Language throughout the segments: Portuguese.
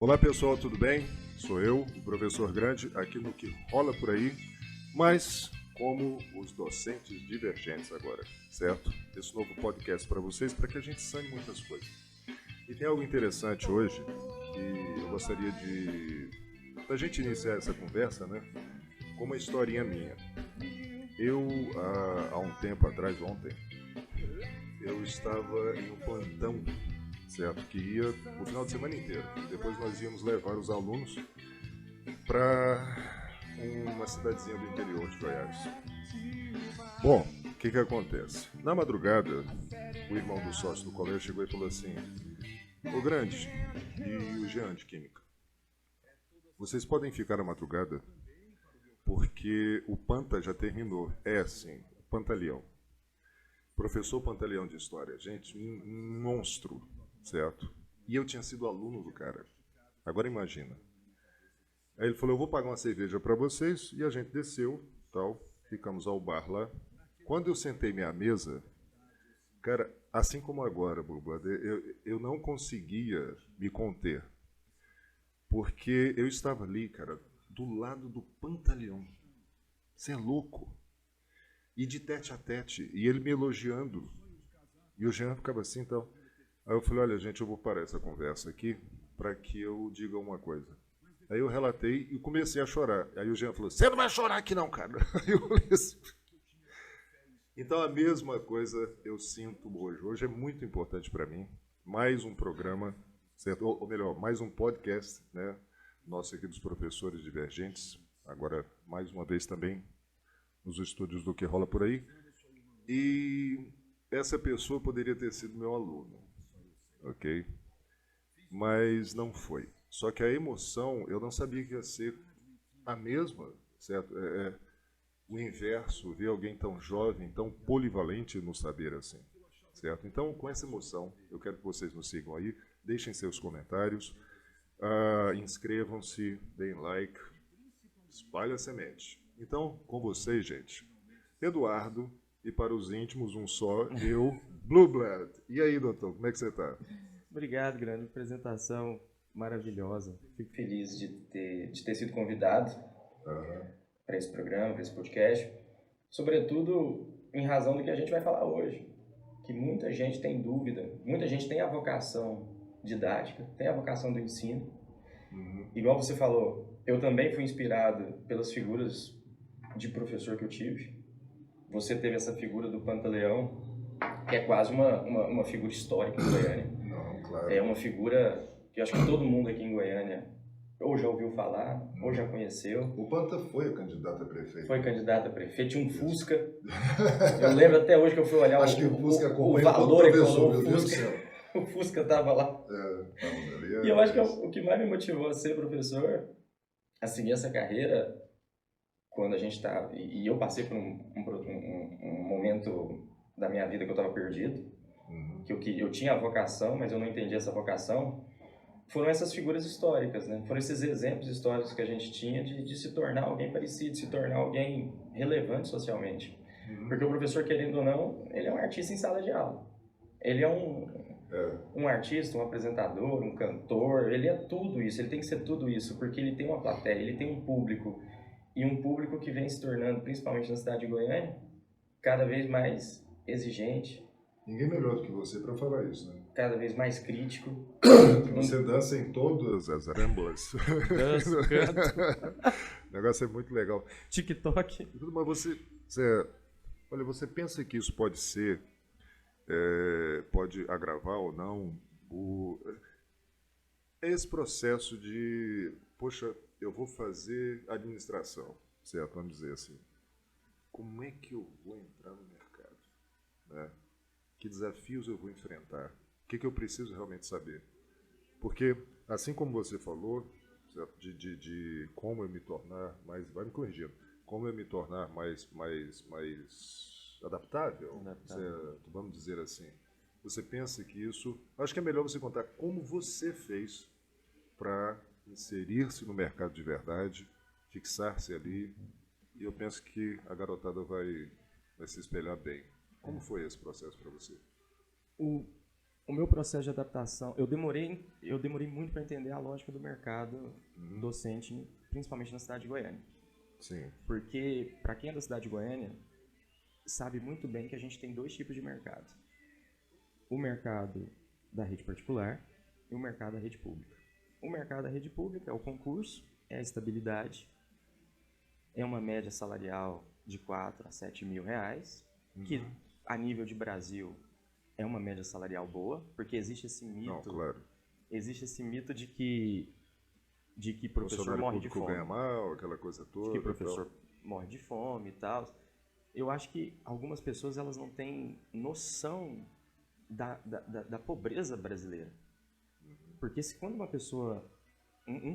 Olá pessoal, tudo bem? Sou eu, o professor Grande, aqui no Que Rola Por Aí, mas como os docentes divergentes agora, certo? Esse novo podcast para vocês, para que a gente sane muitas coisas. E tem algo interessante hoje que eu gostaria da gente iniciar essa conversa, né? Com uma historinha minha. Eu, há um tempo atrás, ontem, eu estava em um plantão, certo? Que ia o final de semana inteiro. Depois nós íamos levar os alunos para uma cidadezinha do interior de Goiás. Bom, o que acontece? Na madrugada, o irmão do sócio do colégio chegou e falou assim: "Ô Grande e o Jean de Química, vocês podem ficar à madrugada porque o Panta já terminou." É assim, o Pantaleão. Professor Pantaleão de História, gente, um monstro, certo? E eu tinha sido aluno do cara. Agora imagina. Aí ele falou: "Eu vou pagar uma cerveja para vocês." E a gente desceu, tal, ficamos ao bar lá. Quando eu sentei minha mesa, cara, assim como agora, Buba, eu não conseguia me conter. Porque eu estava ali, cara, do lado do Pantaleão. Você é louco? E de tete a tete, e ele me elogiando. E o Jean ficava assim, então. Aí eu falei: "Olha, gente, eu vou parar essa conversa aqui para que eu diga uma coisa." Aí eu relatei e comecei a chorar. Aí o Jean falou: "Você não vai chorar aqui não, cara." Aí eu falei assim. Então a mesma coisa eu sinto hoje. Hoje é muito importante para mim. Mais um programa, certo? Ou melhor, mais um podcast, né? Nosso aqui dos professores divergentes. Agora, mais uma vez também, nos estúdios do Que Rola Por Aí. E essa pessoa poderia ter sido meu aluno, ok? Mas não foi. Só que a emoção, eu não sabia que ia ser a mesma, certo? O inverso, ver alguém tão jovem, tão polivalente no saber assim, certo? Então, com essa emoção, eu quero que vocês nos sigam aí, deixem seus comentários, inscrevam-se, deem like, espalhe a semente. Então, com vocês, gente, Eduardo, e para os íntimos, um só, eu, Blue Blood. E aí, doutor, como é que você está? Obrigado, grande apresentação maravilhosa. Fico feliz de ter sido convidado para esse programa, para esse podcast, sobretudo em razão do que a gente vai falar hoje, que muita gente tem dúvida, muita gente tem a vocação didática, tem a vocação do ensino. Igual você falou, eu também fui inspirado pelas figuras de professor que eu tive. Você teve essa figura do Pantaleão, que é quase uma figura histórica em Goiânia. Não, claro. É uma figura que eu acho que todo mundo aqui em Goiânia ou já ouviu falar, ou já conheceu. O Panta foi candidato a prefeito. Foi candidato a prefeito, tinha um Fusca. Eu lembro até hoje que eu fui olhar Acho que o Fusca o acompanha todo valor professor, econômico. meu Deus do céu. O Fusca estava lá. E eu acho que o que mais me motivou a ser professor, a seguir essa carreira, quando a gente está... E eu passei por um momento da minha vida que eu estava perdido, que eu tinha a vocação, mas eu não entendia essa vocação. Foram essas figuras históricas, né? Foram esses exemplos históricos que a gente tinha de se tornar alguém parecido, se tornar alguém relevante socialmente. Porque o professor, querendo ou não, ele é um artista em sala de aula. Ele é um artista, um apresentador, um cantor, ele é tudo isso, ele tem que ser tudo isso, porque ele tem uma plateia, ele tem um público, e um público que vem se tornando, principalmente na cidade de Goiânia, cada vez mais exigente. Ninguém melhor do que você para falar isso, né? Cada vez mais crítico. Você dança em todas as ramblas. Danço, canto. O negócio é muito legal. TikTok. Mas olha, você pensa que isso pode ser, pode agravar ou não esse processo de, poxa, eu vou fazer administração, certo? Vamos dizer assim. Como é que eu vou entrar no mercado? Né? Que desafios eu vou enfrentar? O que eu preciso realmente saber? Porque, assim como você falou, de como eu me tornar mais... Vai me corrigindo. Como eu me tornar mais adaptável. Vamos dizer assim. Você pensa que isso... Acho que é melhor você contar como você fez para inserir-se no mercado de verdade, fixar-se ali. E eu penso que a garotada vai se espelhar bem. Como foi esse processo para você? O meu processo de adaptação, eu demorei muito para entender a lógica do mercado docente, principalmente na cidade de Goiânia. Sim. Porque, para quem é da cidade de Goiânia, sabe muito bem que a gente tem 2 tipos de mercado. O mercado da rede particular e o mercado da rede pública. O mercado da rede pública é o concurso, é a estabilidade, é uma média salarial de 4 a 7 mil reais, que a nível de Brasil é uma média salarial boa, porque existe esse mito. Não, claro. Existe esse mito de que professor morre de fome. Ganha mal, aquela coisa toda. Que professor morre de fome e tal. Eu acho que algumas pessoas elas não têm noção da pobreza brasileira. Porque quando uma pessoa...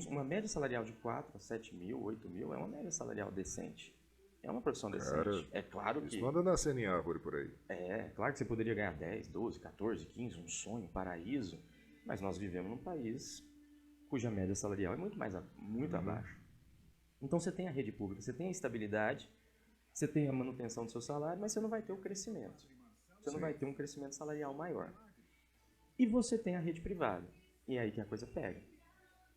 uma média salarial de 4 a 7 mil, 8 mil é uma média salarial decente. É uma profissão decente. É claro que... Isso não anda nascendo em árvore por aí. É claro que você poderia ganhar 10, 12, 14, 15, um sonho, um paraíso. Mas nós vivemos num país cuja média salarial é muito abaixo. Então você tem a rede pública, você tem a estabilidade, você tem a manutenção do seu salário, mas você não vai ter o crescimento. Você não vai ter um crescimento salarial maior. E você tem a rede privada. E é aí que a coisa pega.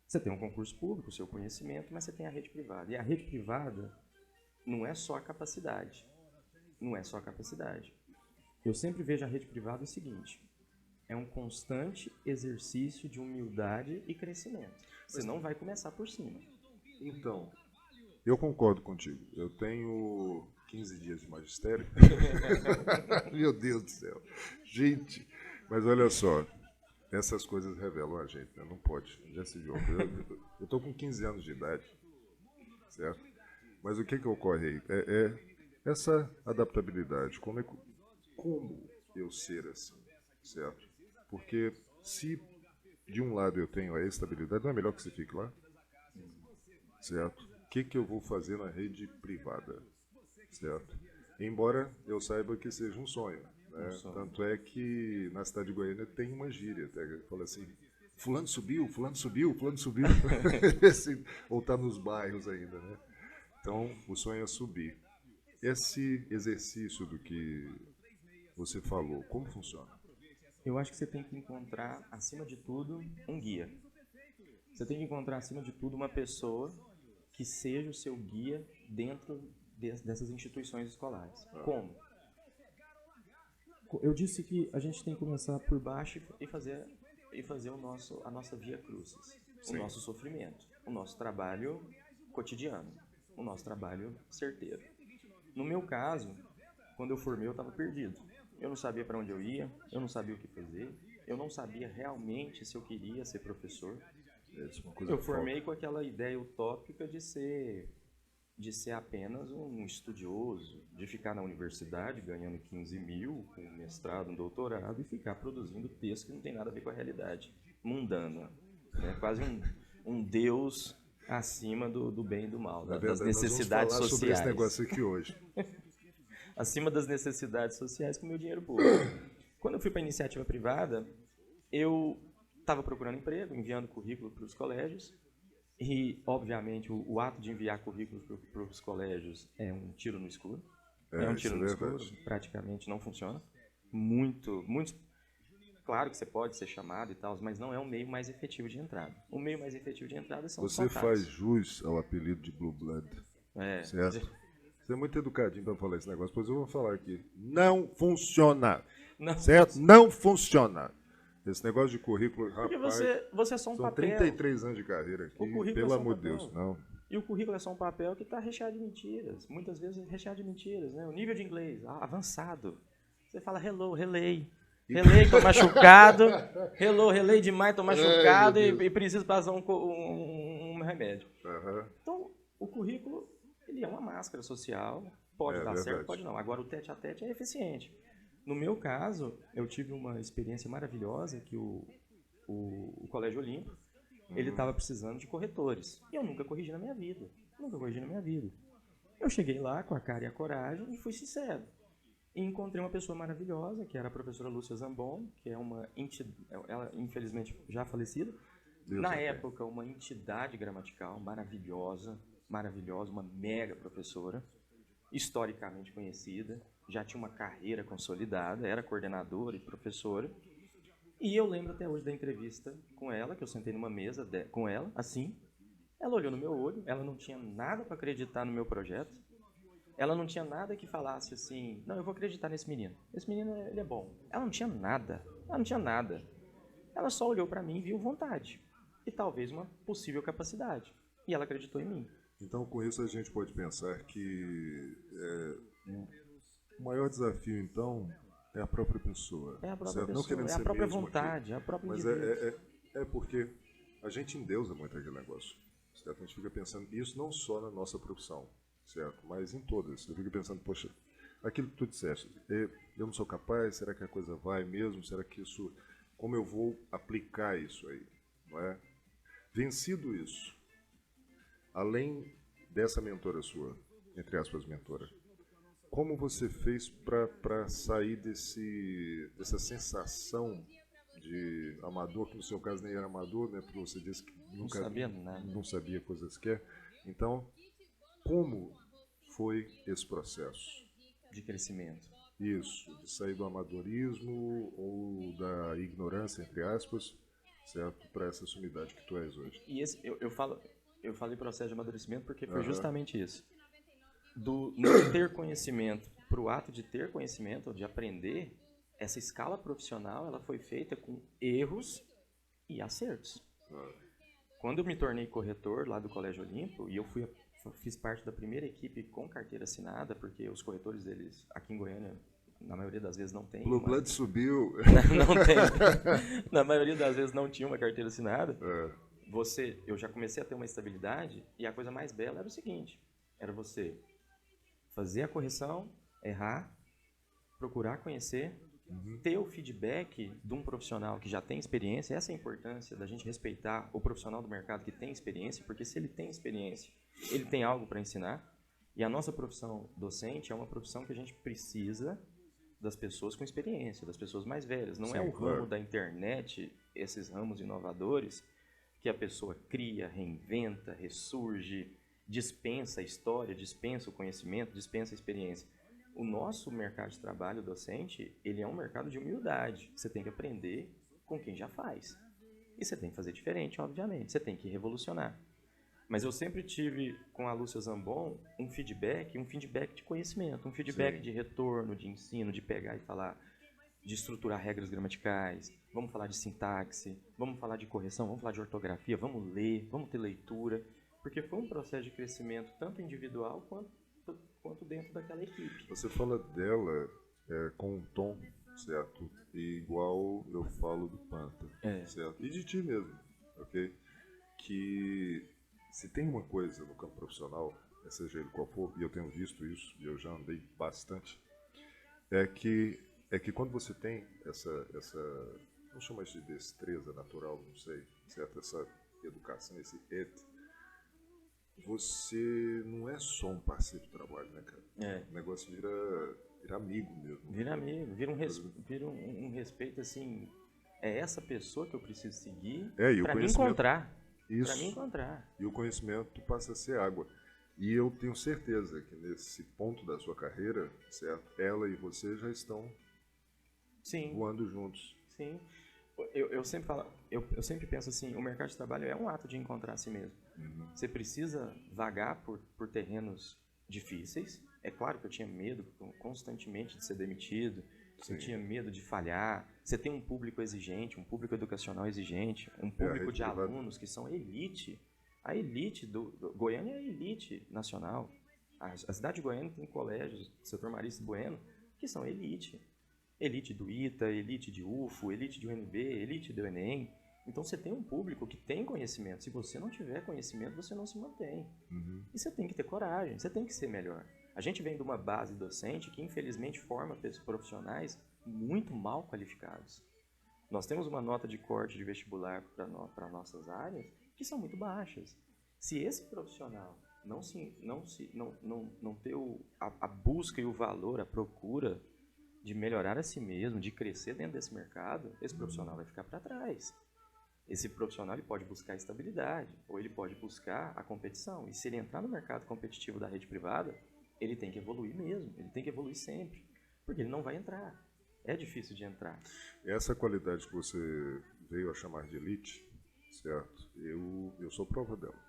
Você tem um concurso público, o seu conhecimento, mas você tem a rede privada. E a rede privada não é só a capacidade. Não é só a capacidade. Eu sempre vejo a rede privada o seguinte: é um constante exercício de humildade e crescimento. Você não vai começar por cima. Então, eu concordo contigo. Eu tenho 15 dias de magistério. Meu Deus do céu. Gente, mas olha só. Essas coisas revelam a gente, né? Não pode. Já se viu. Eu tô com 15 anos de idade, certo? Mas o que ocorre aí? É essa adaptabilidade. Como eu ser assim, certo? Porque se de um lado eu tenho a estabilidade, não é melhor que você fique lá? Certo? O que eu vou fazer na rede privada? Certo? Embora eu saiba que seja um sonho. Né? Tanto é que na cidade de Goiânia tem uma gíria, até fala assim: fulano subiu, fulano subiu, fulano subiu. Ou está nos bairros ainda, né? Então, o sonho é subir. Esse exercício do que você falou, como funciona? Eu acho que você tem que encontrar, acima de tudo, um guia. Você tem que encontrar, acima de tudo, uma pessoa que seja o seu guia dentro dessas instituições escolares. Como? Eu disse que a gente tem que começar por baixo e fazer a nossa via crucis, o nosso sofrimento, o nosso trabalho cotidiano, o nosso trabalho certeiro. No meu caso, quando eu formei, eu estava perdido. Eu não sabia para onde eu ia, eu não sabia o que fazer, eu não sabia realmente se eu queria ser professor. Eu formei com aquela ideia utópica de ser apenas um estudioso, de ficar na universidade ganhando 15 mil, com mestrado, um doutorado, e ficar produzindo texto que não tem nada a ver com a realidade mundana. Né? Quase um Deus acima do bem e do mal, das necessidades sociais. Sobre esse negócio aqui hoje. Acima das necessidades sociais com o meu dinheiro público. Quando eu fui para a iniciativa privada, eu estava procurando emprego, enviando currículo para os colégios. E, obviamente, o ato de enviar currículos para os colégios é um tiro no escuro. É um tiro no escuro, praticamente não funciona. Muito. Claro que você pode ser chamado e tal, mas não é o meio mais efetivo de entrada. O meio mais efetivo de entrada são os contatos. Você faz jus ao apelido de Blue Blood. Certo? Você é muito educadinho para falar esse negócio, pois eu vou falar aqui. Não funciona. Não. Certo? Não funciona. Esse negócio de currículo, rapaz... Porque você é só um papel. São 33 anos de carreira aqui, pelo amor de Deus, não. E o currículo é só um papel que está recheado de mentiras. Muitas vezes recheado de mentiras, né? O nível de inglês, avançado. Você fala hello, relay. Relay, tô machucado. Relay demais, tô machucado e preciso passar um remédio. Então, o currículo, ele é uma máscara social. Pode dar certo, pode não. Agora, o tete-a-tete é eficiente. No meu caso, eu tive uma experiência maravilhosa que o Colégio Olímpico, ele estava precisando de corretores. E eu nunca corrigi na minha vida. Eu cheguei lá com a cara e a coragem e fui sincero. E encontrei uma pessoa maravilhosa, que era a professora Lúcia Zambon, que é uma entidade, ela infelizmente já falecida. Na época, uma entidade gramatical maravilhosa, uma mega professora, historicamente conhecida, já tinha uma carreira consolidada, era coordenadora e professora. E eu lembro até hoje da entrevista com ela, que eu sentei numa mesa com ela, assim. Ela olhou no meu olho, ela não tinha nada para acreditar no meu projeto. Ela não tinha nada que falasse assim, não, eu vou acreditar nesse menino. Esse menino, ele é bom. Ela não tinha nada. Ela não tinha nada. Ela só olhou para mim e viu vontade. E talvez uma possível capacidade. E ela acreditou em mim. Então, com isso, a gente pode pensar que o maior desafio, então, é a própria pessoa. É a própria certo? pessoa, não querendo é a ser própria mesmo vontade, aqui, é a própria mas indivíduo. é porque a gente endeusa muito aquele negócio. Certo? A gente fica pensando isso não só na nossa profissão, certo? Mas em todas. Eu fico pensando, poxa, aquilo que tu disseste, eu não sou capaz, será que a coisa vai mesmo? Será que isso, como eu vou aplicar isso aí? Não é? Vencido isso, além dessa mentora sua, entre aspas, mentora, como você fez para sair dessa sensação de amador, que no seu caso nem era amador, né? Porque você disse que nunca não sabia coisas que é. Então, como foi esse processo de crescimento? Isso, de sair do amadorismo ou da ignorância, entre aspas, certo, para essa sumidade que tu és hoje. E esse, eu falei processo de amadurecimento porque foi justamente isso. Do não ter conhecimento para o ato de ter conhecimento, ou de aprender, essa escala profissional ela foi feita com erros e acertos. Quando eu me tornei corretor lá do Colégio Olimpo, e eu fiz parte da primeira equipe com carteira assinada, porque os corretores deles aqui em Goiânia, na maioria das vezes não tem. O Blood subiu. Não tem. Na maioria das vezes não tinha uma carteira assinada. Eu já comecei a ter uma estabilidade, e a coisa mais bela era o seguinte, era você fazer a correção, errar, procurar conhecer, ter o feedback de um profissional que já tem experiência. Essa é a importância da gente respeitar o profissional do mercado que tem experiência, porque se ele tem experiência, ele tem algo para ensinar. E a nossa profissão docente é uma profissão que a gente precisa das pessoas com experiência, das pessoas mais velhas. Não é o ramo da internet, esses ramos inovadores, que a pessoa cria, reinventa, ressurge, dispensa a história, dispensa o conhecimento, dispensa a experiência. O nosso mercado de trabalho docente, ele é um mercado de humildade. Você tem que aprender com quem já faz. E você tem que fazer diferente, obviamente. Você tem que revolucionar. Mas eu sempre tive, com a Lúcia Zambon, um feedback de conhecimento, um feedback de retorno, de ensino, de pegar e falar, de estruturar regras gramaticais, vamos falar de sintaxe, vamos falar de correção, vamos falar de ortografia, vamos ler, vamos ter leitura. Porque foi um processo de crescimento tanto individual quanto dentro daquela equipe. Você fala dela com um tom, certo? E igual eu falo do Panta, certo? E de ti mesmo, ok? Que se tem uma coisa no campo profissional, seja ele qual for, e eu tenho visto isso, e eu já andei bastante, é que quando você tem essa não chama de destreza natural, não sei, certo? Essa educação, esse você não é só um parceiro de trabalho, né, cara? O negócio vira amigo mesmo. Vira amigo, vira um respeito, assim, é essa pessoa que eu preciso seguir para me encontrar. Isso. Para me encontrar. E o conhecimento passa a ser água. E eu tenho certeza que nesse ponto da sua carreira, certo? Ela e você já estão voando juntos. Sim. Eu sempre falo, eu sempre penso assim, o mercado de trabalho é um ato de encontrar a si mesmo. Você precisa vagar por terrenos difíceis. É claro que eu tinha medo constantemente de ser demitido, eu tinha medo de falhar. Você tem um público exigente, um público educacional exigente, um público de alunos que são elite. A elite Goiânia é a elite nacional. A cidade de Goiânia tem colégios do setor Marista Bueno que são elite. Elite do ITA, elite de UFO, elite de UNB, elite do Enem. Então você tem um público que tem conhecimento. Se você não tiver conhecimento, você não se mantém. E você tem que ter coragem, você tem que ser melhor. A gente vem de uma base docente que infelizmente forma profissionais muito mal qualificados. Nós temos uma nota de corte de vestibular para nossas áreas que são muito baixas. Se esse profissional não ter a busca e o valor, a procura de melhorar a si mesmo, de crescer dentro desse mercado, esse profissional vai ficar para trás. Esse profissional ele pode buscar estabilidade, ou ele pode buscar a competição. E se ele entrar no mercado competitivo da rede privada, ele tem que evoluir mesmo, ele tem que evoluir sempre, porque ele não vai entrar. é difícil de entrar. Essa qualidade que você veio a chamar de elite, certo? Eu sou prova dela,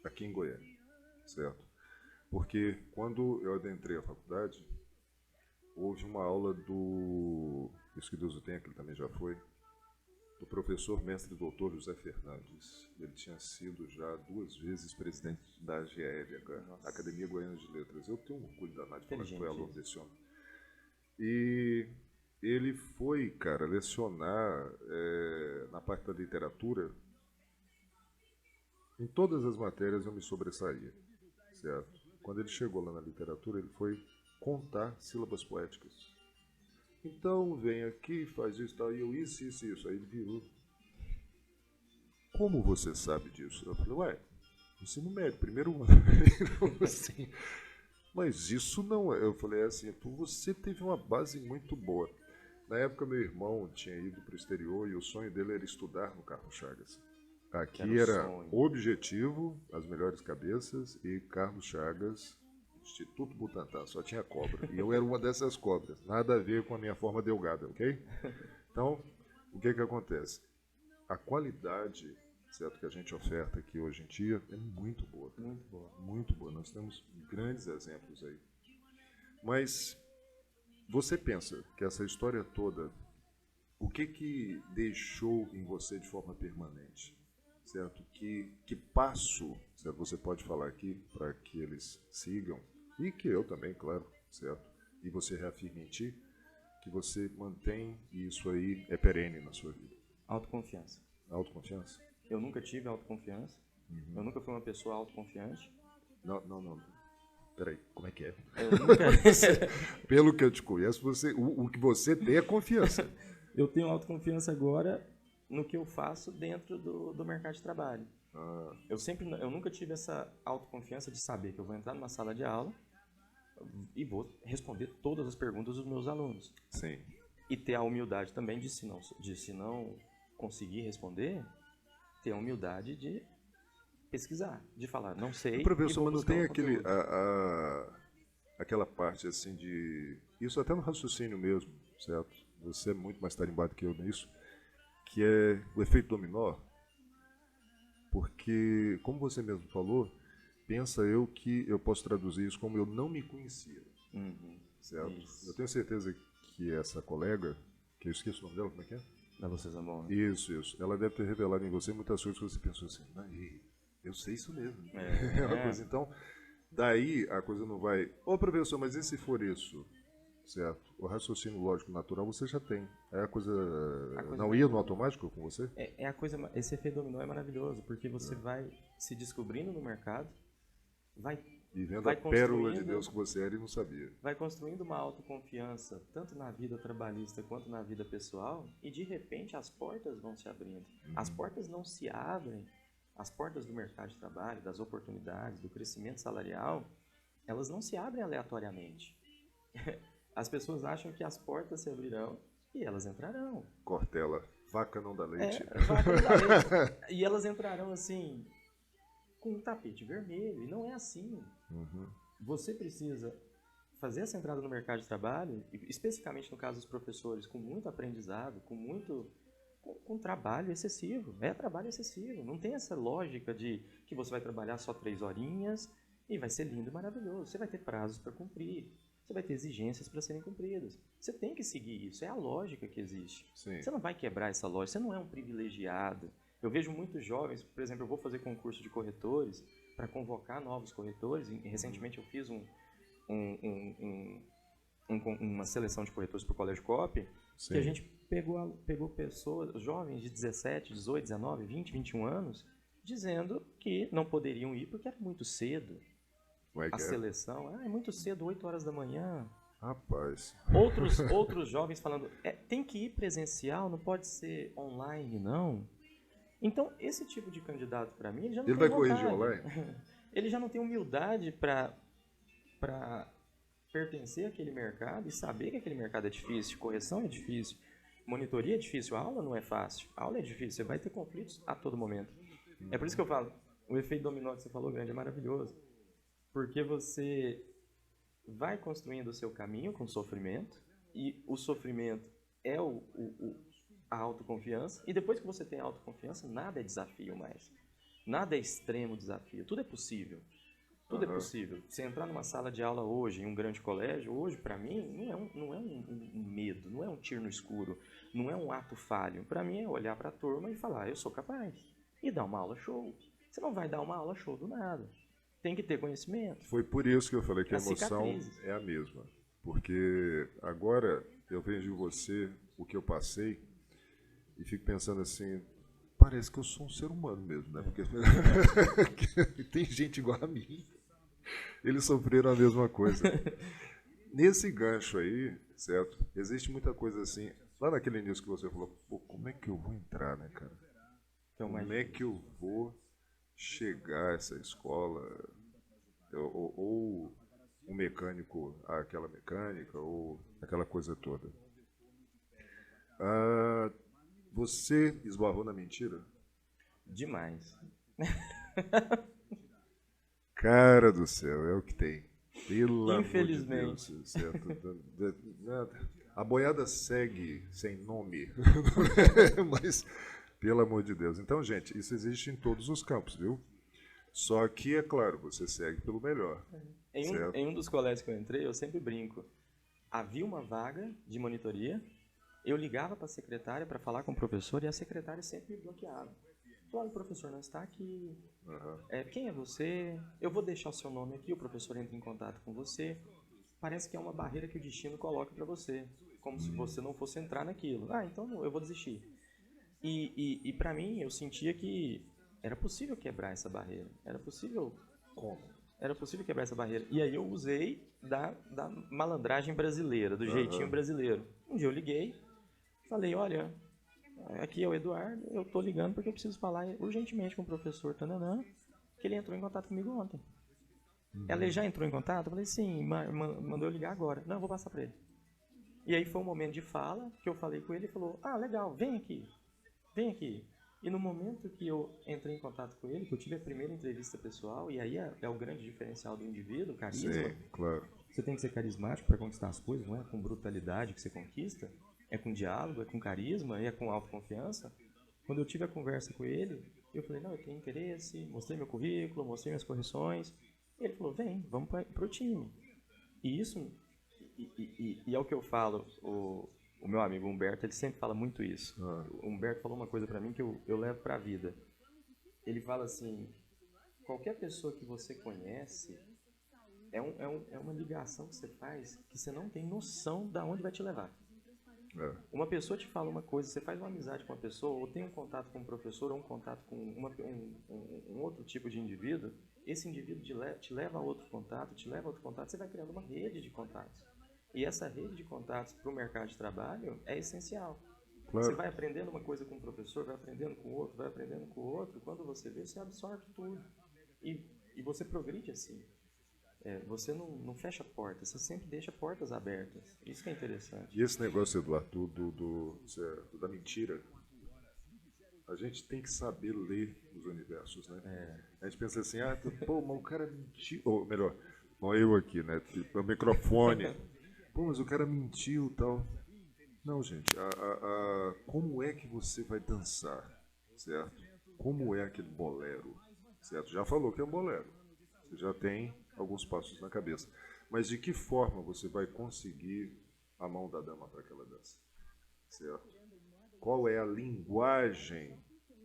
aqui em Goiânia, certo? Porque quando eu adentrei a faculdade, houve uma aula do, isso que Deus o tenha, que ele também já foi, do professor mestre doutor José Fernandes. Ele tinha sido já 2 vezes presidente da AGL, a Academia Goiana de Letras. Eu tenho um orgulho danado de falar que foi aluno desse homem. E ele foi, cara, lecionar na parte da literatura. Em todas as matérias eu me sobressaía, certo? Quando ele chegou lá na literatura, ele foi contar sílabas poéticas. Então, vem aqui, faz isso, tal, e eu isso. Aí ele virou. Como você sabe disso? Eu falei, ué, ensino médio, primeiro ano. Assim, mas isso não é. Eu falei assim, você teve uma base muito boa. Na época, meu irmão tinha ido para o exterior e o sonho dele era estudar no Carlos Chagas. Aqui era Objetivo, as melhores cabeças, e Carlos Chagas, Instituto Butantan, só tinha cobra. E eu era uma dessas cobras. Nada a ver com a minha forma delgada, ok? Então, o que acontece? A qualidade, certo, que a gente oferta aqui hoje em dia é muito boa. Muito boa. Muito boa. Nós temos grandes exemplos aí. Mas você pensa que essa história toda, o que deixou em você de forma permanente? Certo? Que passo, certo, você pode falar aqui para que eles sigam, e que eu também, claro, certo? E você reafirme em ti que você mantém isso aí é perene na sua vida. Autoconfiança. Autoconfiança? Eu nunca tive autoconfiança. Eu nunca fui uma pessoa autoconfiante. Não. Peraí, como é que é? Eu nunca... Pelo que eu te conheço, o que você tem é confiança. Eu tenho autoconfiança agora no que eu faço dentro do mercado de trabalho. Eu nunca tive essa autoconfiança de saber que eu vou entrar numa sala de aula e vou responder todas as perguntas dos meus alunos. Sim. E ter a humildade também de se não conseguir responder, ter a humildade de pesquisar, de falar, não sei. Professor, mas não tem aquela parte assim de... Isso até no raciocínio mesmo, certo? Você é muito mais tarimbado que eu nisso. Que é o efeito dominó, porque, como você mesmo falou, pensa eu que eu posso traduzir isso como eu não me conhecia, certo? Isso. Eu tenho certeza que essa colega, que eu esqueço o nome dela, como é que é? Da Lucas Zamora. Isso. Ela deve ter revelado em você muitas coisas que você pensou assim, eu sei isso mesmo. É uma coisa, então, daí a coisa não vai... Ô, professor, mas e se for isso? Certo. O raciocínio lógico natural você já tem. A coisa não ia no automático com você? Esse efeito dominó é maravilhoso, porque você vai se descobrindo no mercado, e vendo a pérola de Deus que você era e não sabia. Vai construindo uma autoconfiança, tanto na vida trabalhista quanto na vida pessoal, e de repente as portas vão se abrindo. As portas não se abrem, as portas do mercado de trabalho, das oportunidades, do crescimento salarial, elas não se abrem aleatoriamente. As pessoas acham que as portas se abrirão e elas entrarão. Cortella, vaca não dá leite. Vaca não dá leite. E elas entrarão assim, com um tapete vermelho. E não é assim. Você precisa fazer essa entrada no mercado de trabalho, especificamente no caso dos professores, com muito aprendizado, com trabalho excessivo. É trabalho excessivo. Não tem essa lógica de que você vai trabalhar só 3 horinhas e vai ser lindo e maravilhoso. Você vai ter prazos para cumprir. Você vai ter exigências para serem cumpridas. Você tem que seguir isso, é a lógica que existe. Sim. Você não vai quebrar essa lógica, você não é um privilegiado. Eu vejo muitos jovens, por exemplo, eu vou fazer concurso de corretores para convocar novos corretores. Recentemente eu fiz uma seleção de corretores para o Colégio Coop, que a gente pegou pessoas, jovens de 17, 18, 19, 20, 21 anos, dizendo que não poderiam ir porque era muito cedo. A seleção, é muito cedo, 8 horas da manhã. Rapaz. Outros jovens falando, tem que ir presencial, não pode ser online, não. Então, esse tipo de candidato, para mim, ele já não tem vai corrigir online? Ele já não tem humildade para pertencer àquele mercado e saber que aquele mercado é difícil, correção é difícil, monitoria é difícil, a aula não é fácil, a aula é difícil, você vai ter conflitos a todo momento. É por isso que eu falo, o efeito dominó que você falou, grande, é maravilhoso. Porque você vai construindo o seu caminho com sofrimento, e o sofrimento é a autoconfiança. E depois que você tem a autoconfiança, nada é desafio mais. Nada é extremo desafio. Tudo é possível. Tudo é possível. Você entrar numa sala de aula hoje, em um grande colégio, hoje, para mim, não é um medo, não é um tiro no escuro, não é um ato falho. Para mim é olhar para a turma e falar, eu sou capaz. E dar uma aula show. Você não vai dar uma aula show do nada. Tem que ter conhecimento. Foi por isso que eu falei que a emoção é a mesma. Porque agora eu vejo em você o que eu passei e fico pensando assim, parece que eu sou um ser humano mesmo, né? Porque tem gente igual a mim. Eles sofreram a mesma coisa. Nesse gancho aí, certo? Existe muita coisa assim. Lá naquele início que você falou, pô, como é que eu vou entrar, né, cara? Como é que eu vou chegar a essa escola? Ou um mecânico, aquela mecânica, ou aquela coisa toda. Você esbarrou na mentira? Demais. Cara do céu, é o que tem. Pelo Infelizmente. amor de Deus, certo? A boiada segue sem nome. Mas, pelo amor de Deus. Então, gente, isso existe em todos os campos, viu? Só que, é claro, você segue pelo melhor. Em um dos colégios que eu entrei, eu sempre brinco. Havia uma vaga de monitoria, eu ligava para a secretária para falar com o professor e a secretária sempre me bloqueava. Falava, o professor não está aqui. Quem é você? Eu vou deixar o seu nome aqui, o professor entra em contato com você. Parece que é uma barreira que o destino coloca para você, como se você não fosse entrar naquilo. Então eu vou desistir. E para mim, eu sentia que era possível quebrar essa barreira. Era possível... Como? Era possível quebrar essa barreira. E aí eu usei da malandragem brasileira, do jeitinho brasileiro. Um dia eu liguei, falei, olha, aqui é o Eduardo, eu tô ligando porque eu preciso falar urgentemente com o professor Tananã, que ele entrou em contato comigo ontem. Ela já entrou em contato? Eu falei, sim, mandou eu ligar agora. Não, eu vou passar para ele. E aí foi um momento de fala, que eu falei com ele e falou, legal, vem aqui. E no momento que eu entrei em contato com ele, que eu tive a primeira entrevista pessoal, e aí é o grande diferencial do indivíduo, carisma. Sim, claro. Você tem que ser carismático para conquistar as coisas, não é com brutalidade que você conquista, é com diálogo, é com carisma, e é com autoconfiança. Quando eu tive a conversa com ele, eu falei, não, eu tenho interesse, mostrei meu currículo, mostrei minhas correções. E ele falou, vem, vamos para o time. E isso, e é o que eu falo, o meu amigo Humberto, ele sempre fala muito isso. O Humberto falou uma coisa pra mim que eu levo pra vida. Ele fala assim, qualquer pessoa que você conhece é uma ligação que você faz que você não tem noção de onde vai te levar. Uma pessoa te fala uma coisa, você faz uma amizade com uma pessoa, ou tem um contato com um professor, ou um contato com um outro tipo de indivíduo, esse indivíduo te leva a outro contato, você vai criando uma rede de contatos. E essa rede de contatos para o mercado de trabalho é essencial. Claro. Você vai aprendendo uma coisa com o professor, vai aprendendo com o outro, quando você vê, você absorve tudo. E você progride assim. Você não fecha portas, você sempre deixa portas abertas. Isso que é interessante. E esse negócio, Eduardo, da mentira, a gente tem que saber ler os universos, né? A gente pensa assim, mas o cara mentiu. Ou melhor, eu aqui, né? O microfone. Mas o cara mentiu e tal. Não, gente, como é que você vai dançar, certo? Como é aquele bolero, certo? Já falou que é um bolero. Você já tem alguns passos na cabeça. Mas de que forma você vai conseguir a mão da dama para aquela dança, certo? Qual é a linguagem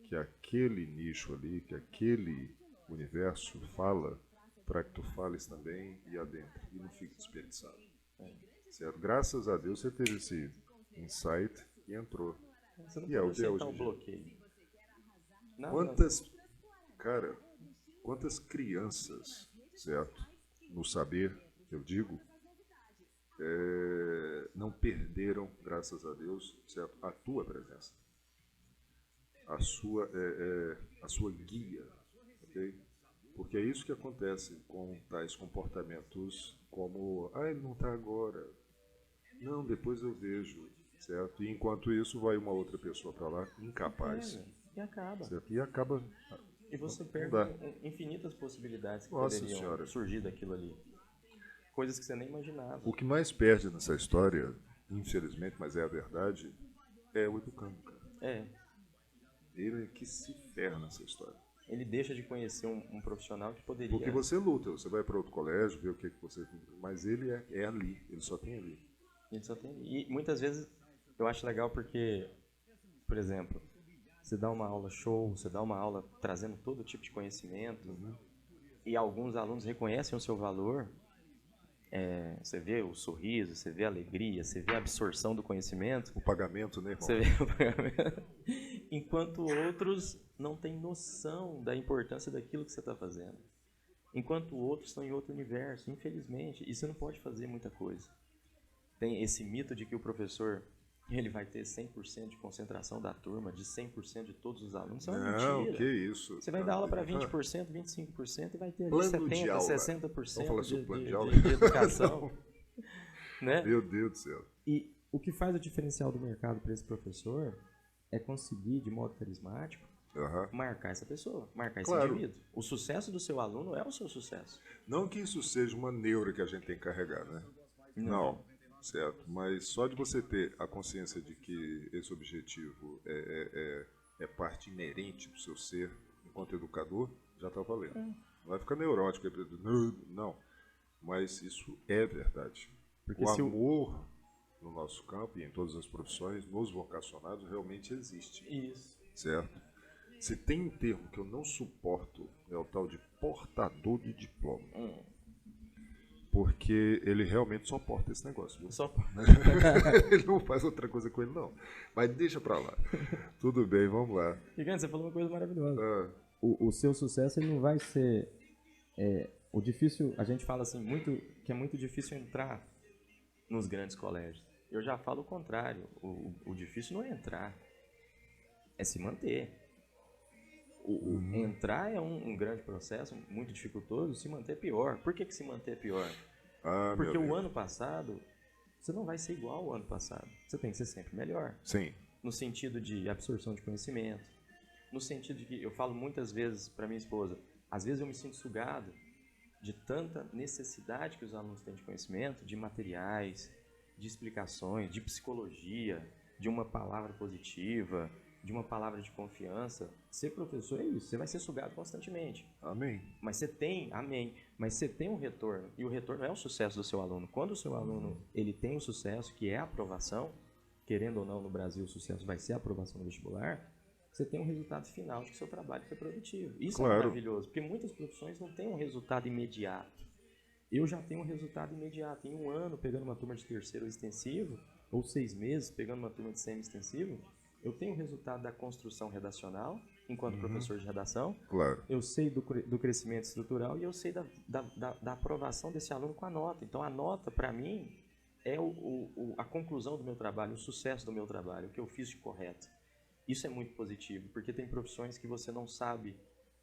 que aquele nicho ali, que aquele universo fala, para que tu fales também e adentre, e não fique desperdiçado. Certo? Graças a Deus você teve esse insight e entrou. Você não pode aceitar um bloqueio. Quantas crianças, certo? No saber, eu digo, não perderam, graças a Deus, certo? A tua presença. A sua guia, ok? Porque é isso que acontece com tais comportamentos como, ele não está agora. Não, depois eu vejo, certo? E enquanto isso, vai uma outra pessoa para lá, incapaz. E acaba. Certo? E acaba. E você perde infinitas possibilidades que poderiam surgir daquilo ali. Coisas que você nem imaginava. O que mais perde nessa história infelizmente, mas é a verdade, é o educando, cara. Ele é que se ferra nessa história. Ele deixa de conhecer um profissional que poderia... Porque você luta, você vai para outro colégio, vê o que você... Mas ele é ali, ele só tem ali. Ele só tem ali. E muitas vezes eu acho legal porque, por exemplo, você dá uma aula show, você dá uma aula trazendo todo tipo de conhecimento, e alguns alunos reconhecem o seu valor, você vê o sorriso, você vê a alegria, você vê a absorção do conhecimento. O pagamento, né, irmão? Você vê o pagamento. Enquanto outros não têm noção da importância daquilo que você está fazendo. Enquanto outros estão em outro universo, infelizmente. E você não pode fazer muita coisa. Tem esse mito de que o professor ele vai ter 100% de concentração da turma, de 100% de todos os alunos. Isso é uma mentira. Não, que isso. Você vai dar aula para 20%, 25% e vai ter ali 70%, 60% de educação. Né? Meu Deus do céu. E o que faz o diferencial do mercado para esse professor é conseguir, de modo carismático, marcar essa pessoa, marcar esse indivíduo. O sucesso do seu aluno é o seu sucesso. Não que isso seja uma neura que a gente tem que carregar, né? Não. Certo, mas só de você ter a consciência de que esse objetivo é parte inerente do seu ser enquanto educador, já está valendo. Não vai ficar neurótico, não, mas isso é verdade. Porque o amor no nosso campo e em todas as profissões, nos vocacionados, realmente existe. Isso. Certo? Se tem um termo que eu não suporto, é o tal de portador de diploma. Porque ele realmente só porta esse negócio. Viu? Só porta. Ele não faz outra coisa com ele, não. Mas deixa pra lá. Tudo bem, vamos lá. Gigante, você falou uma coisa maravilhosa. O seu sucesso ele não vai ser... o difícil, a gente fala assim, que é muito difícil entrar nos grandes colégios. Eu já falo o contrário. O difícil não é entrar, é se manter. Entrar é um grande processo, muito dificultoso, se manter é pior. Por que se manter é pior? Porque o ano passado, você não vai ser igual ao ano passado. Você tem que ser sempre melhor. Sim. No sentido de absorção de conhecimento. No sentido de que, eu falo muitas vezes para minha esposa, às vezes eu me sinto sugado de tanta necessidade que os alunos têm de conhecimento, de materiais, de explicações, de psicologia, de uma palavra positiva, de uma palavra de confiança. Ser professor é isso, você vai ser sugado constantemente. Amém. Mas você tem um retorno, e o retorno é o sucesso do seu aluno. Quando o seu aluno ele tem um sucesso, que é a aprovação, querendo ou não, no Brasil o sucesso vai ser a aprovação no vestibular, você tem um resultado final de que seu trabalho foi produtivo. Isso é maravilhoso, porque muitas profissões não têm um resultado imediato. Eu já tenho um resultado imediato. Em um ano, pegando uma turma de terceiro extensivo, ou 6 meses, pegando uma turma de semi-extensivo, eu tenho o resultado da construção redacional, enquanto professor de redação. Claro. Eu sei do crescimento estrutural e eu sei da aprovação desse aluno com a nota. Então, a nota, para mim, é a conclusão do meu trabalho, o sucesso do meu trabalho, o que eu fiz de correto. Isso é muito positivo, porque tem profissões que você não sabe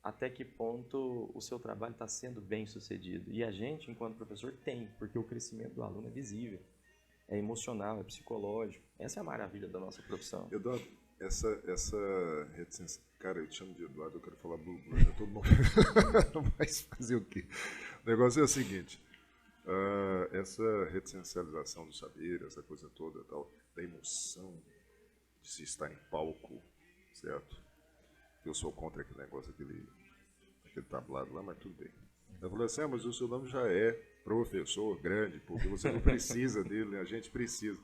até que ponto o seu trabalho está sendo bem sucedido. E a gente, enquanto professor, tem, porque o crescimento do aluno é visível. É emocional, é psicológico. Essa é a maravilha da nossa profissão. Eduardo, essa reticência... Cara, eu te chamo de Eduardo, eu quero falar Blue, né? Todo mundo vai fazer o quê? O negócio é o seguinte, essa reticencialização do saber, essa coisa toda, tal, da emoção de se estar em palco, certo? Eu sou contra aquele negócio, aquele tablado lá, mas tudo bem. Eu falei assim, mas o seu nome já é professor grande, porque você não precisa dele, a gente precisa.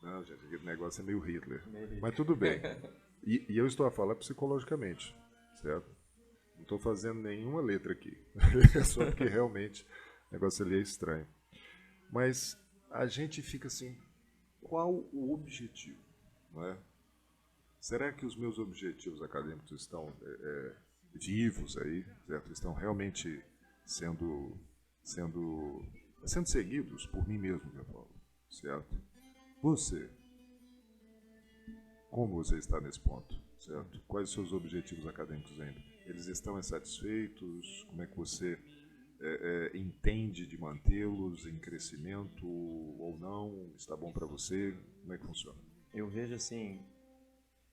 Não, gente, aquele negócio é meio Hitler. Mas tudo bem. E eu estou a falar psicologicamente, certo? Não estou fazendo nenhuma letra aqui. É só porque realmente o negócio ali é estranho. Mas a gente fica assim, qual o objetivo? Não é? Será que os meus objetivos acadêmicos estão vivos aí, certo? Estão realmente sendo seguidos por mim mesmo, meu Paulo, certo? Você, como você está nesse ponto, certo? Quais os seus objetivos acadêmicos ainda? Eles estão insatisfeitos? Como é que você entende de mantê-los em crescimento ou não? Está bom para você? Como é que funciona? Eu vejo assim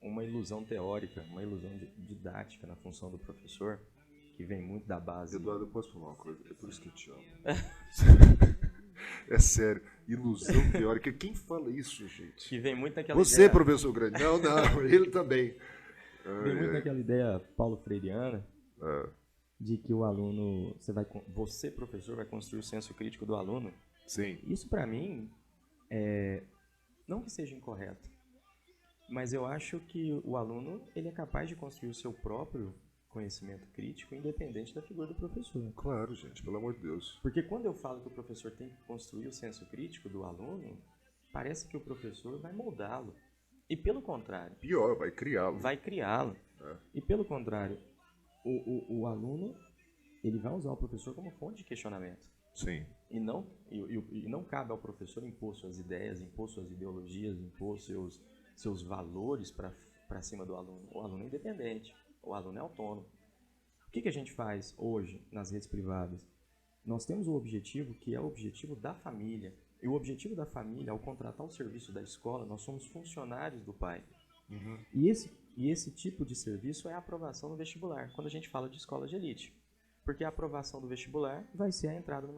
uma ilusão teórica, uma ilusão didática na função do professor, que vem muito da base. Eduardo, eu posso falar uma coisa? É por isso que eu te amo. É sério. Ilusão teórica. Quem fala isso, gente? Que vem muito daquela Você, ideia... professor Grande. Não, ele também. Vem muito daquela ideia paulo freireana de que o aluno... Você, professor, vai construir o senso crítico do aluno. Sim. Isso, para mim, não que seja incorreto, mas eu acho que o aluno ele é capaz de construir o seu próprio conhecimento crítico independente da figura do professor. Claro, gente, pelo amor de Deus. Porque quando eu falo que o professor tem que construir o senso crítico do aluno, parece que o professor vai moldá-lo. E pelo contrário... Pior, vai criá-lo. Vai criá-lo. E pelo contrário, o aluno ele vai usar o professor como fonte de questionamento. Sim. E não cabe ao professor impor suas ideias, impor suas ideologias, impor seus valores para cima do aluno. O aluno é independente. O aluno é autônomo. O que a gente faz hoje nas redes privadas? Nós temos o objetivo que é o objetivo da família. E o objetivo da família, ao contratar o serviço da escola, nós somos funcionários do pai. Uhum. E esse tipo de serviço é a aprovação no vestibular, quando a gente fala de escola de elite. Porque a aprovação do vestibular vai ser a entrada ao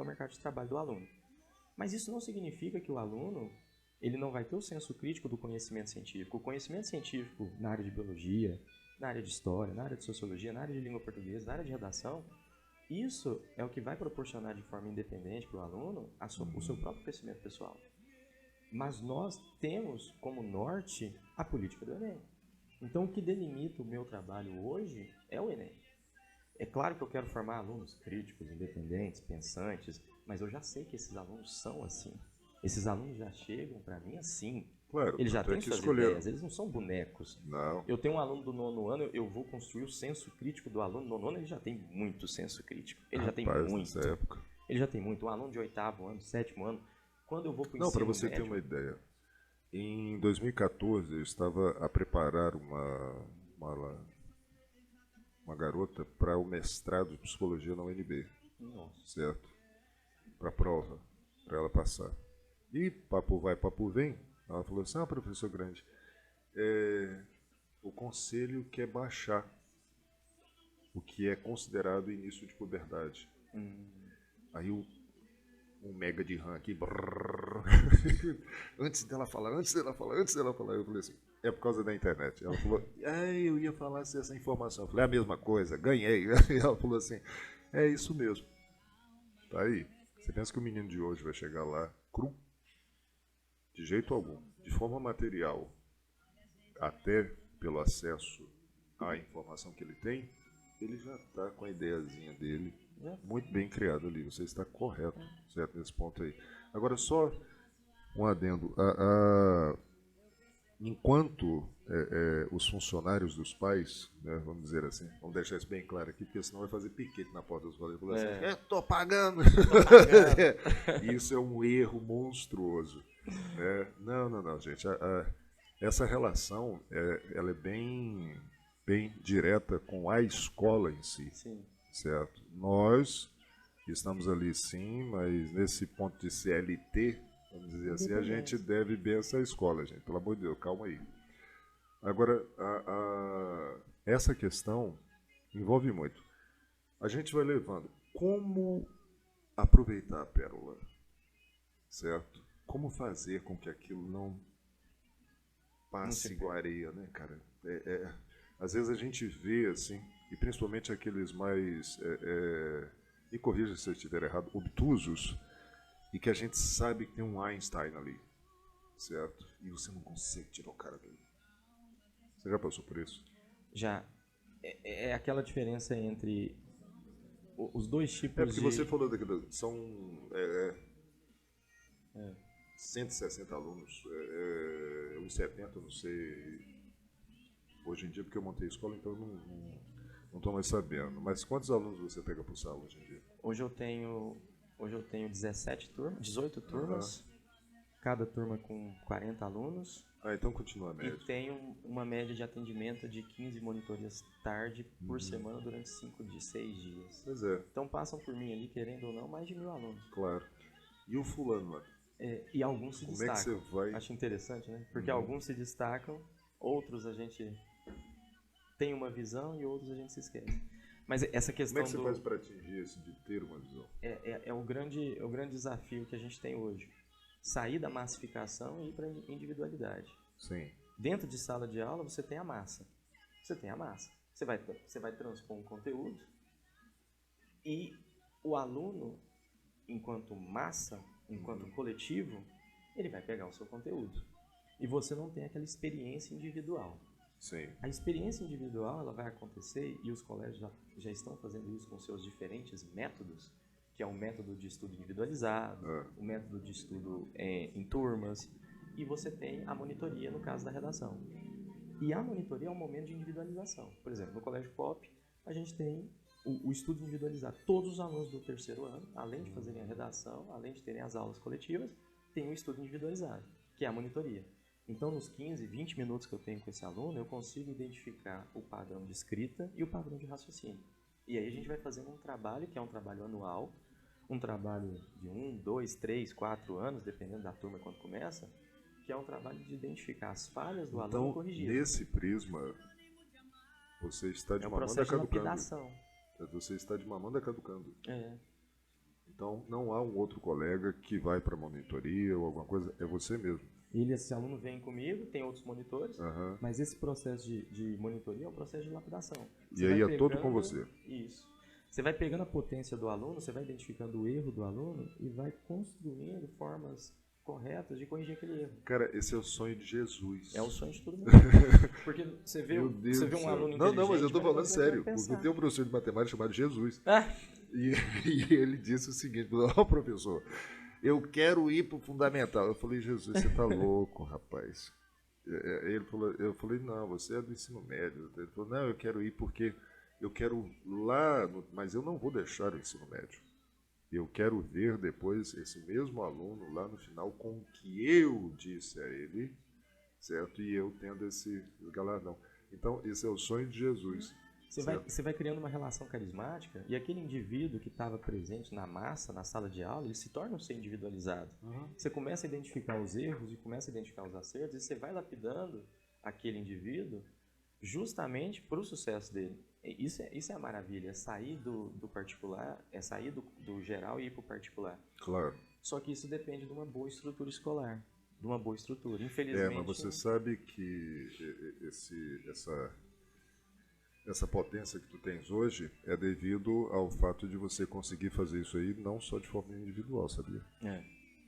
mercado de trabalho do aluno. Mas isso não significa que o aluno ele não vai ter o senso crítico do conhecimento científico. O conhecimento científico na área de biologia, na área de história, na área de sociologia, na área de língua portuguesa, na área de redação, isso é o que vai proporcionar de forma independente para o aluno o seu próprio crescimento pessoal. Mas nós temos como norte a política do Enem. Então, o que delimita o meu trabalho hoje é o Enem. É claro que eu quero formar alunos críticos, independentes, pensantes, mas eu já sei que esses alunos são assim. Esses alunos já chegam para mim assim. Claro, eles já têm suas ideias, eles não são bonecos. Não. Eu tenho um aluno do 9º ano, eu vou construir o senso crítico do aluno. No 9º ano ele já tem muito senso crítico. Ele já tem muito. Nessa época. Ele já tem muito. Um aluno de 8º ano, 7º ano, quando eu vou para o ensino Não, para você médio, ter uma ideia. Em 2014 eu estava a preparar uma garota para o mestrado de psicologia na UNB. Nossa. Certo? Para a prova, para ela passar. E papo vai, papo vem. Ela falou assim, professor Grande, o conselho quer baixar o que é considerado início de puberdade. Aí um mega de RAM aqui, antes dela falar, eu falei assim, é por causa da internet. Ela falou, eu ia falar essa informação. Eu falei, a mesma coisa, ganhei. Ela falou assim, é isso mesmo. Tá aí. Você pensa que o menino de hoje vai chegar lá cru? De jeito algum. De forma material, até pelo acesso à informação que ele tem, ele já está com a ideiazinha dele muito bem criada ali. Você está correto, certo, nesse ponto aí. Agora, só um adendo. Enquanto os funcionários dos pais, né, vamos dizer assim, vamos deixar isso bem claro aqui, porque senão vai fazer piquete na porta dos colégios. Assim, tô pagando. Isso é um erro monstruoso. Não, gente. Essa relação ela é bem direta com a escola em si. Sim. Certo? Nós estamos ali sim, mas nesse ponto de CLT, vamos dizer assim, a gente deve bem essa escola, gente. Pelo amor de Deus, calma aí. Agora, essa questão envolve muito. A gente vai levando. Como aproveitar a pérola? Certo? Como fazer com que aquilo não passe igual areia, né, cara? Às vezes a gente vê, assim, e principalmente aqueles mais, me corrija se eu estiver errado, obtusos, e que a gente sabe que tem um Einstein ali, certo? E você não consegue tirar o cara dele. Você já passou por isso? Já. É aquela diferença entre os dois tipos de... porque você falou daquilo, são 160 alunos, uns 70, não sei, hoje em dia, porque eu montei a escola, então não estou mais sabendo. Mas quantos alunos você pega por sala hoje em dia? Hoje eu tenho 18 turmas, cada turma com 40 alunos. Então continua a média. E tenho uma média de atendimento de 15 monitorias tarde por semana durante 6 dias. Pois é. Então passam por mim ali, querendo ou não, mais de 1000 alunos. Claro. E o fulano lá? E alguns se destacam. Como é que você vai... Acho interessante, né? Porque alguns se destacam, outros a gente tem uma visão e outros a gente se esquece. Mas essa questão como é que você faz para atingir esse de ter uma visão? É o grande desafio que a gente tem hoje. Sair da massificação e ir para a individualidade. Sim. Dentro de sala de aula, você tem a massa. Você vai transpor um conteúdo e o aluno, enquanto massa, enquanto coletivo, ele vai pegar o seu conteúdo. E você não tem aquela experiência individual. Sim. A experiência individual ela vai acontecer, e os colégios já estão fazendo isso com seus diferentes métodos, que é o método de estudo individualizado, o método de estudo em turmas, e você tem a monitoria no caso da redação. E a monitoria é um momento de individualização. Por exemplo, no Colégio Pop, a gente tem o estudo individualizado. Todos os alunos do terceiro ano, além de fazerem a redação, além de terem as aulas coletivas, tem o estudo individualizado, que é a monitoria. Então, nos 15, 20 minutos que eu tenho com esse aluno, eu consigo identificar o padrão de escrita e o padrão de raciocínio. E aí a gente vai fazendo um trabalho, que é um trabalho anual, um trabalho de 1, 2, 3, 4 anos, dependendo da turma quando começa, que é um trabalho de identificar as falhas do aluno e corrigir. Então, nesse prisma, você está de mamanda caducando. Você está de mamanda caducando. Então, não há um outro colega que vai para a monitoria ou alguma coisa, é você mesmo. Esse aluno vem comigo, tem outros monitores, mas esse processo de monitoria é um processo de lapidação. E aí é todo com você. Isso. Você vai pegando a potência do aluno, você vai identificando o erro do aluno e vai construindo formas corretas de corrigir aquele erro. Cara, esse é o sonho de Jesus. É o sonho de todo mundo. Porque você vê um aluno inteligente... Não, mas eu estou falando sério. Porque tem um professor de matemática chamado Jesus. E ele disse o seguinte, professor, eu quero ir para o fundamental. Eu falei, Jesus, você está louco, rapaz. Eu falei, não, você é do ensino médio. Ele falou, não, eu quero ir porque eu quero lá, mas eu não vou deixar o ensino médio. Eu quero ver depois esse mesmo aluno lá no final com o que eu disse a ele, certo? E eu tendo esse galardão. Então, esse é o sonho de Jesus. Você vai criando uma relação carismática e aquele indivíduo que estava presente na massa, na sala de aula, ele se torna um ser individualizado. Você começa a identificar os erros e começa a identificar os acertos e você vai lapidando aquele indivíduo justamente para o sucesso dele. Isso é a maravilha, é sair do particular, é sair do geral e ir para o particular. Claro. Só que isso depende de uma boa estrutura escolar, de uma boa estrutura. Infelizmente... mas você sabe que essa potência que tu tens hoje é devido ao fato de você conseguir fazer isso aí não só de forma individual, sabia?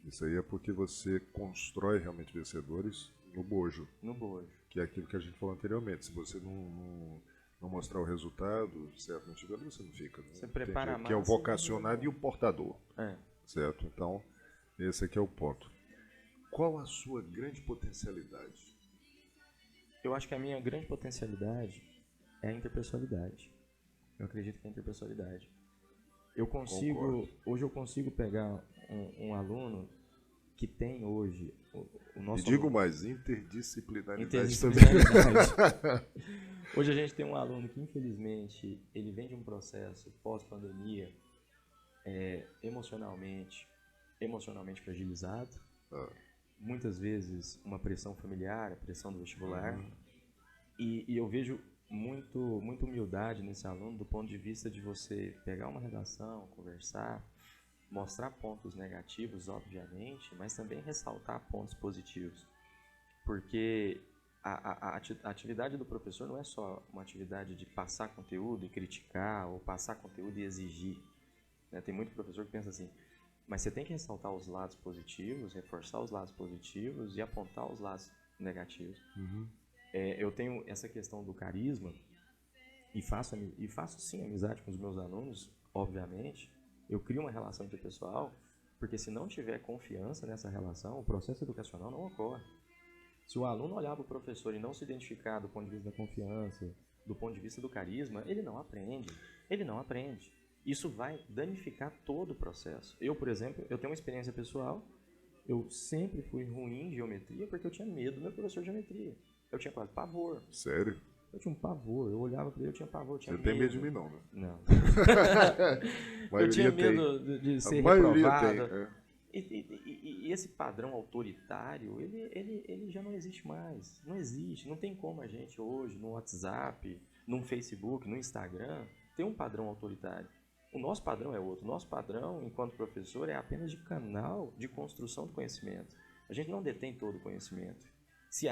Isso aí é porque você constrói realmente vencedores no bojo. No bojo. Que é aquilo que a gente falou anteriormente. Se você não mostrar o resultado, certo? Não tiver, você não fica. Né? Você prepara mais. Que é o vocacionado e o portador. Certo? Então, esse aqui é o ponto. Qual a sua grande potencialidade? Eu acho que a minha grande potencialidade é a interpessoalidade. Eu acredito que é a interpessoalidade. Hoje eu consigo pegar um aluno que tem hoje o nosso... E digo mais, interdisciplinaridade. Hoje a gente tem um aluno que, infelizmente, ele vem de um processo pós-pandemia emocionalmente fragilizado. Muitas vezes uma pressão familiar, a pressão do vestibular. E eu vejo muita humildade nesse aluno do ponto de vista de você pegar uma redação, conversar, mostrar pontos negativos, obviamente, mas também ressaltar pontos positivos. Porque a atividade do professor não é só uma atividade de passar conteúdo e criticar, ou passar conteúdo e exigir. Né? Tem muito professor que pensa assim, mas você tem que ressaltar os lados positivos, reforçar os lados positivos e apontar os lados negativos. Eu tenho essa questão do carisma e faço sim amizade com os meus alunos, obviamente. Eu crio uma relação interpessoal, porque se não tiver confiança nessa relação, o processo educacional não ocorre. Se o aluno olhar para o professor e não se identificar do ponto de vista da confiança, do ponto de vista do carisma, ele não aprende. Isso vai danificar todo o processo. Eu, por exemplo, eu tenho uma experiência pessoal, eu sempre fui ruim em geometria porque eu tinha medo do meu professor de geometria. Eu tinha quase pavor. Sério? Eu tinha um pavor, eu olhava para ele, eu tinha pavor, Você tem medo de mim não, né? Não. Eu tinha medo de ser reprovado. E esse padrão autoritário, ele já não existe mais. Não existe, não tem como a gente hoje, no WhatsApp, no Facebook, no Instagram, ter um padrão autoritário. O nosso padrão é outro. O nosso padrão, enquanto professor, é apenas de canal de construção do conhecimento. A gente não detém todo o conhecimento. Se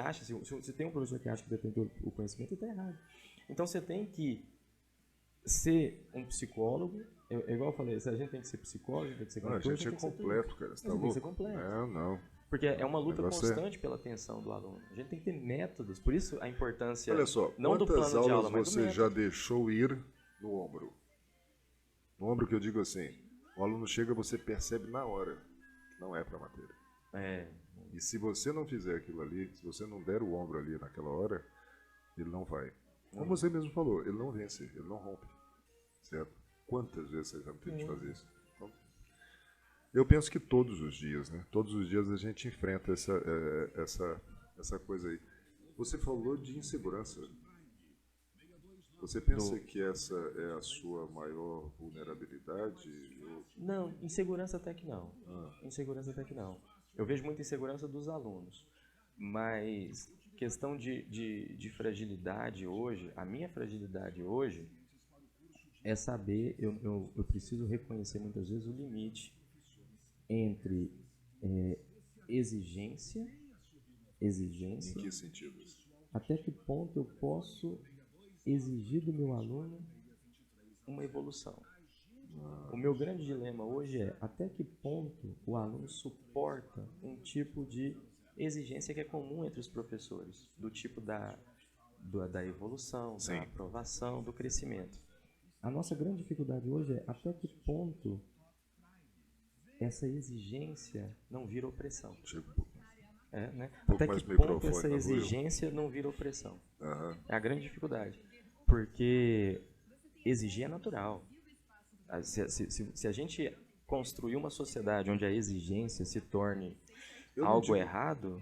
tem um professor que acha que detém todo o conhecimento, ele está errado. Então você tem que ser um psicólogo, igual eu falei, a gente tem que ser psicólogo, a gente tem que ser cantor, a gente é completo, cara. Você tá louco? Tem que ser completo. Não. Porque é uma luta constante pela atenção do aluno. A gente tem que ter métodos, por isso a importância Olha só, não do plano de aula, mas do você já deixou ir no ombro? No ombro que eu digo assim, o aluno chega, você percebe na hora que não é para a matéria. E se você não fizer aquilo ali, se você não der o ombro ali naquela hora, ele não vai. Como você mesmo falou, ele não vence, ele não rompe. Certo? Quantas vezes você já me fez fazer isso? Então, eu penso que todos os dias, né? Todos os dias a gente enfrenta essa coisa aí. Você falou de insegurança. Você pensa que essa é a sua maior vulnerabilidade? Não, insegurança até que não. Insegurança até que não. Eu vejo muita insegurança dos alunos. Mas questão de fragilidade hoje, a minha fragilidade hoje é saber, eu preciso reconhecer muitas vezes o limite entre exigência. Em que sentido? Até que ponto eu posso exigir do meu aluno uma evolução. O meu grande dilema hoje é até que ponto o aluno suporta um tipo de exigência que é comum entre os professores, do tipo da evolução, da aprovação, do crescimento. A nossa grande dificuldade hoje é até que ponto essa exigência não vira opressão. Né? Até que ponto essa exigência não vira opressão. É a grande dificuldade. Porque exigir é natural. Se a gente construir uma sociedade onde a exigência se torne algo errado,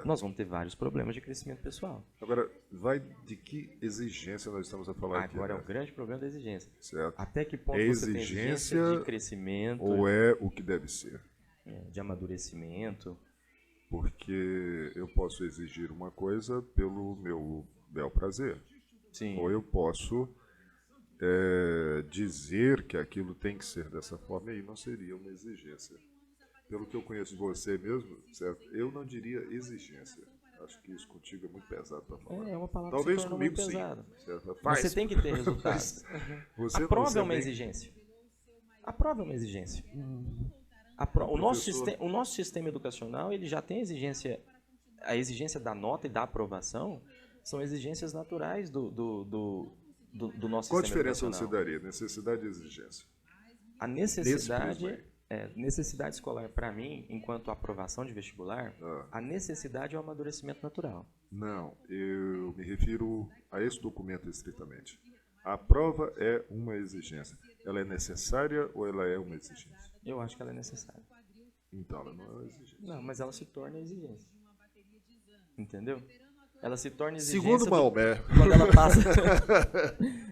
nós vamos ter vários problemas de crescimento pessoal. Agora, vai de que exigência nós estamos a falar aqui? Agora é o grande problema da exigência. Certo. Até que ponto você tem exigência de crescimento? Ou é o que deve ser? De amadurecimento. Porque eu posso exigir uma coisa pelo meu bel prazer. Sim. Ou eu posso dizer que aquilo tem que ser dessa forma e não seria uma exigência. Pelo que eu conheço de você mesmo, certo? Eu não diria exigência. Acho que isso contigo é muito pesado para falar. É uma palavra talvez que se torna comigo muito sim. pesada. Certo? Você tem que ter resultados. A prova é uma exigência. A prova é uma exigência. O nosso sistema educacional ele já tem exigência. A exigência da nota e da aprovação são exigências naturais do nosso Qual sistema educacional. Qual a diferença você daria? Necessidade e exigência? A necessidade escolar, para mim, enquanto aprovação de vestibular, a necessidade é o amadurecimento natural. Não, eu me refiro a esse documento estritamente. A prova é uma exigência. Ela é necessária ou ela é uma exigência? Eu acho que ela é necessária. Então ela não é uma exigência. Não, mas ela se torna exigência. Entendeu? Ela se torna exigência. Segundo Maomé. Quando ela passa.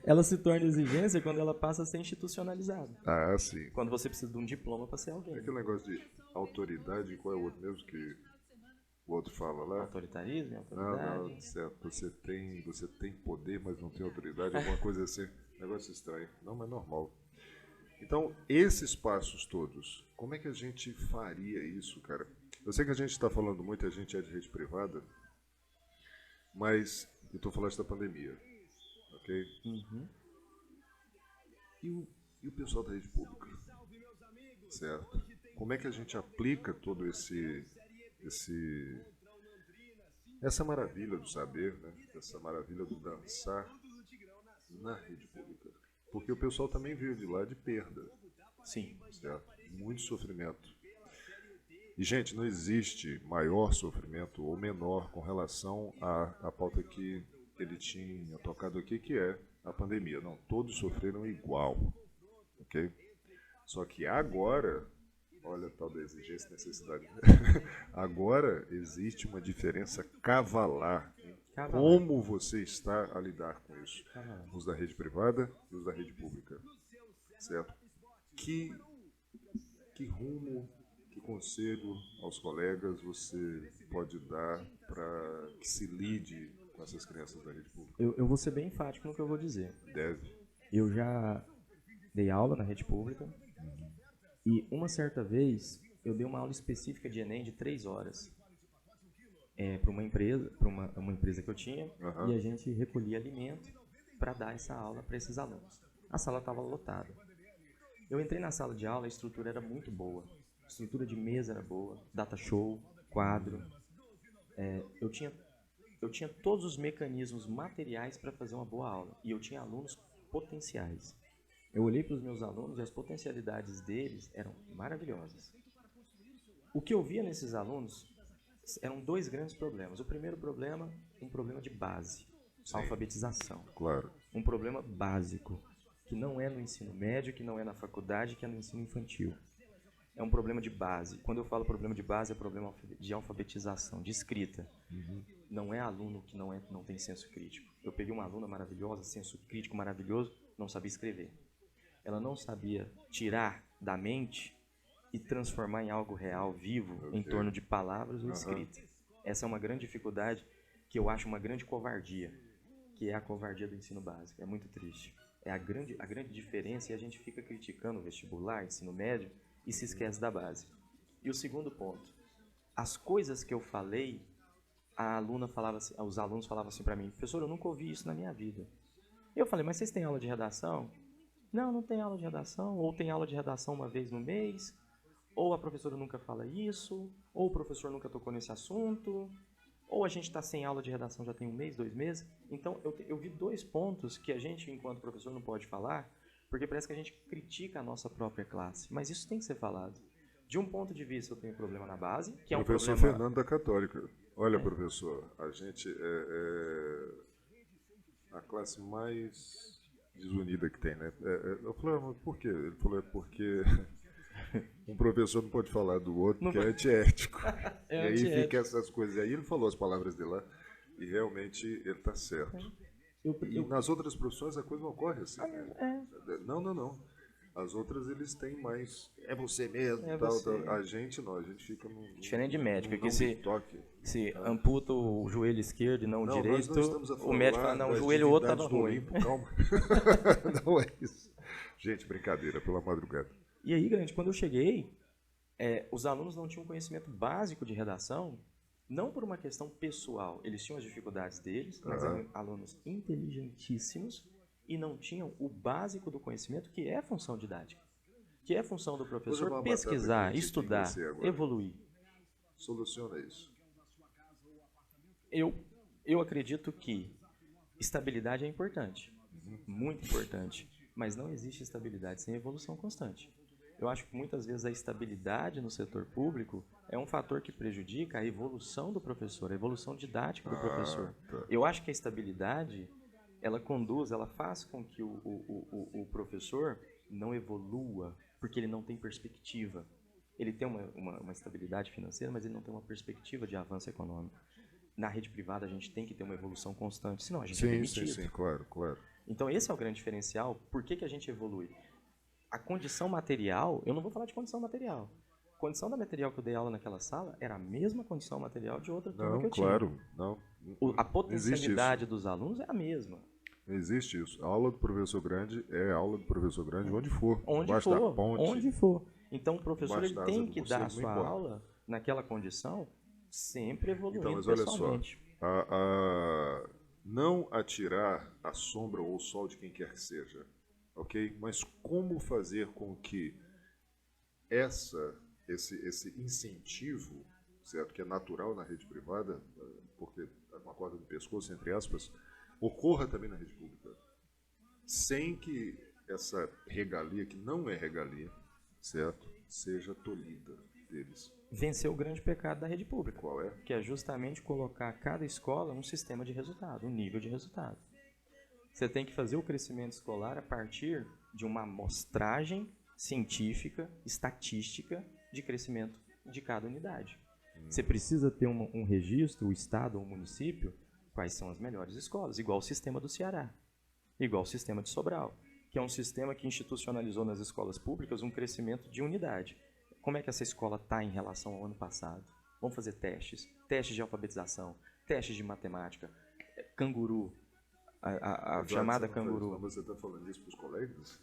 Ela se torna exigência quando ela passa a ser institucionalizada. Ah, sim. Quando você precisa de um diploma para ser alguém. É aquele negócio de autoridade, qual é o outro mesmo que o outro fala lá? Autoritarismo, autoridade. Não, certo. Você tem poder, mas não tem autoridade, alguma coisa assim. Negócio estranho. Não, mas normal. Então, esses passos todos, como é que a gente faria isso, cara? Eu sei que a gente está falando muito, a gente é de rede privada, mas eu estou falando da pandemia, ok? Uhum. E o pessoal da rede pública, certo? Como é que a gente aplica todo essa maravilha do saber, né? Essa maravilha do dançar na rede pública? Porque o pessoal também veio de lá de perda. Sim. Certo? Muito sofrimento. E, gente, não existe maior sofrimento ou menor com relação à pauta que ele tinha tocado aqui, que é a pandemia. Não, todos sofreram igual. Ok? Só que agora, olha a tal da exigência e necessidade. Agora existe uma diferença cavalar. Como você está a lidar com isso? Os da rede privada e os da rede pública. Certo? Que rumo, que conselho aos colegas você pode dar para que se lide com essas crianças da rede pública? Eu vou ser bem enfático no que eu vou dizer. Deve. Eu já dei aula na rede pública e uma certa vez eu dei uma aula específica de Enem de 3 horas para uma empresa que eu tinha, e a gente recolhia alimento para dar essa aula para esses alunos. A sala estava lotada. Eu entrei na sala de aula, a estrutura era muito boa. A estrutura de mesa era boa, data show, quadro. Eu tinha todos os mecanismos materiais para fazer uma boa aula. E eu tinha alunos potenciais. Eu olhei para os meus alunos e as potencialidades deles eram maravilhosas. O que eu via nesses alunos eram 2 grandes problemas. O primeiro problema, um problema de base, alfabetização. Claro. Um problema básico, que não é no ensino médio, que não é na faculdade, que é no ensino infantil. É um problema de base. Quando eu falo problema de base, é problema de alfabetização, de escrita. Não é aluno que não tem senso crítico. Eu peguei uma aluna maravilhosa, senso crítico maravilhoso, não sabia escrever. Ela não sabia tirar da mente e transformar em algo real, vivo, em torno de palavras ou escrita. Essa é uma grande dificuldade, que eu acho uma grande covardia, que é a covardia do ensino básico. É muito triste. A grande diferença é a gente fica criticando o vestibular, ensino médio, e se esquece da base. E o segundo ponto, as coisas que eu falei, os alunos falavam assim para mim: professor, eu nunca ouvi isso na minha vida. Eu falei: mas vocês têm aula de redação? Não tem aula de redação, ou tem aula de redação uma vez no mês, ou a professora nunca fala isso, ou o professor nunca tocou nesse assunto, ou a gente está sem aula de redação já tem 1 mês, 2 meses. Então eu vi 2 pontos que a gente, enquanto professor, não pode falar, porque parece que a gente critica a nossa própria classe, mas isso tem que ser falado. De um ponto de vista, eu tenho problema na base, que é um problema... Professor Fernando da Católica. Olha, professor, a gente é a classe mais desunida que tem, né? Eu falei: mas por quê? Ele falou: é porque um professor não pode falar do outro, que é antiético. E aí fica essas coisas. E aí ele falou as palavras dele lá, e realmente ele está certo. E nas outras profissões a coisa não ocorre assim, né? Não. As outras eles têm mais. É você mesmo, tal. A gente não, a gente fica no. Diferente de médico, que se amputa o joelho esquerdo e não o direito, o médico fala: não, o joelho outro estava ruim. Calma. Não é isso. Gente, brincadeira, pela madrugada. E aí, quando eu cheguei, os alunos não tinham conhecimento básico de redação, não por uma questão pessoal. Eles tinham as dificuldades deles, mas eram alunos inteligentíssimos e não tinham o básico do conhecimento, que é a função didática, que é a função do professor pesquisar, estudar, evoluir. Soluciona isso. Eu acredito que estabilidade é importante, muito importante, mas não existe estabilidade sem evolução constante. Eu acho que muitas vezes a estabilidade no setor público é um fator que prejudica a evolução do professor, a evolução didática do professor. Eu acho que a estabilidade, ela faz com que o professor não evolua, porque ele não tem perspectiva. Ele tem uma estabilidade financeira, mas ele não tem uma perspectiva de avanço econômico. Na rede privada a gente tem que ter uma evolução constante, senão a gente é demitido. Sim, claro. Então esse é o grande diferencial. Por que a gente evolui? A condição material, eu não vou falar de condição material. A condição da material que eu dei aula naquela sala era a mesma condição material de outra turma que eu tinha. Não. A potencialidade dos alunos é a mesma. Não existe isso. A aula do professor grande é a aula do professor grande onde for. Onde for. Então o professor ele tem que dar a sua aula naquela condição, sempre evoluindo pessoalmente. Olha só, não atirar a sombra ou o sol de quem quer que seja, ok? Mas como fazer com que esse incentivo, certo, que é natural na rede privada, porque é uma corda no pescoço, entre aspas, ocorra também na rede pública, sem que essa regalia, que não é regalia, certo, seja tolhida deles. Vencer o grande pecado da rede pública. Qual é? Que é justamente colocar cada escola um sistema de resultado, um nível de resultado. Você tem que fazer o crescimento escolar a partir de uma amostragem científica, estatística de crescimento de cada unidade. Você precisa ter um registro, o estado ou o município, quais são as melhores escolas, igual o sistema do Ceará, igual o sistema de Sobral, que é um sistema que institucionalizou nas escolas públicas um crescimento de unidade. Como é que essa escola está em relação ao ano passado? Vamos fazer testes de alfabetização, testes de matemática, canguru, a chamada canguru. Você está falando isso para os colegas?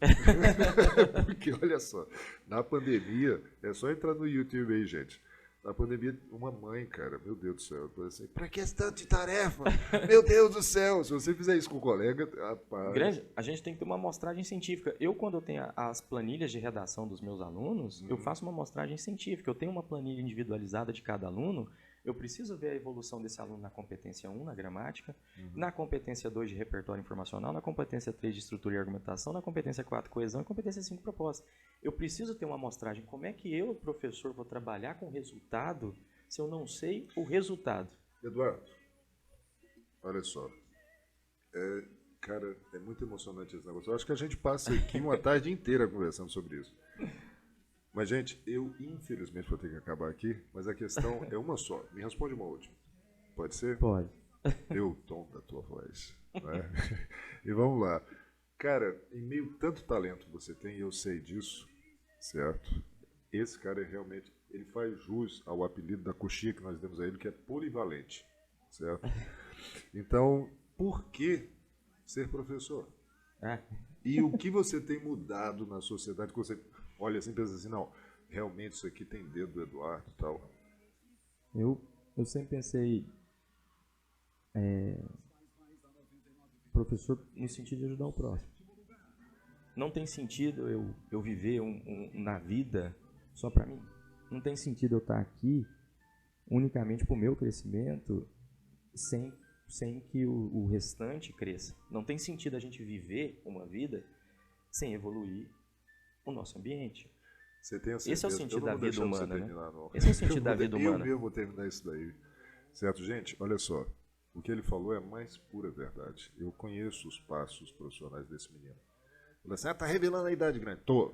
Porque, olha só, na pandemia, é só entrar no YouTube aí, gente. Na pandemia, uma mãe, cara, meu Deus do céu, assim, pra que tanto de tarefa? Meu Deus do céu, se você fizer isso com o colega, rapaz... Grande, a gente tem que ter uma amostragem científica. Eu, quando eu tenho as planilhas de redação dos meus alunos, eu faço uma amostragem científica. Eu tenho uma planilha individualizada de cada aluno. Eu preciso ver a evolução desse aluno na competência 1, na gramática, na competência 2 de repertório informacional, na competência 3 de estrutura e argumentação, na competência 4 coesão e competência 5 proposta. Eu preciso ter uma amostragem. Como é que eu, professor, vou trabalhar com resultado se eu não sei o resultado? Eduardo, olha só. Cara, é muito emocionante esse negócio. Eu acho que a gente passa aqui uma tarde inteira conversando sobre isso. Mas, gente, eu infelizmente vou ter que acabar aqui, mas a questão é uma só. Me responde uma última. Pode ser? Pode. Eu, tom da tua voz. Né? E vamos lá. Cara, em meio tanto talento que você tem, e eu sei disso, certo? Esse cara realmente, ele faz jus ao apelido da coxinha que nós demos a ele, que é polivalente, certo? Então, por que ser professor? E o que você tem mudado na sociedade que você... Olha assim, pensa assim, não, realmente isso aqui tem dedo do Eduardo e tal. Eu sempre pensei professor no sentido de ajudar o próximo. Não tem sentido eu viver na vida só para mim. Não tem sentido eu estar aqui unicamente para o meu crescimento sem que o restante cresça. Não tem sentido a gente viver uma vida sem evoluir o nosso ambiente. Você tem a certeza? Esse é o sentido da vida humana, né? Não. Esse é o sentido da vida humana. Eu mesmo vou terminar isso daí. Certo, gente? Olha só. O que ele falou é a mais pura verdade. Eu conheço os passos profissionais desse menino. Ele assim, tá revelando a idade grande. Tô.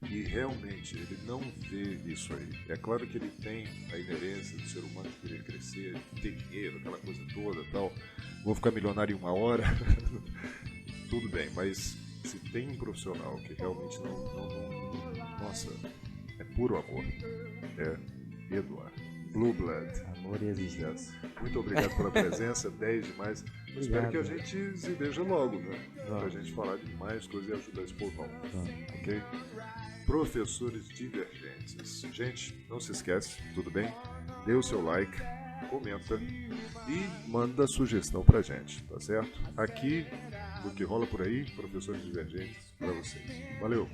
E realmente, ele não vê isso aí. É claro que ele tem a inerência do ser humano de querer crescer, ter dinheiro, aquela coisa toda e tal. Vou ficar milionário em uma hora. Tudo bem, mas... Se tem um profissional que realmente nossa, é puro amor, é Eduardo. Blue Blood. Amor e exigência. Muito obrigado pela presença, 10 demais. Obrigado. Espero que a gente se veja logo, né? Pra gente falar de mais coisas e ajudar esse povão. Ok? Professores divergentes. Gente, não se esquece, tudo bem? Dê o seu like, comenta e manda sugestão pra gente, tá certo? Aqui, o que rola por aí, professores divergentes pra vocês. Valeu!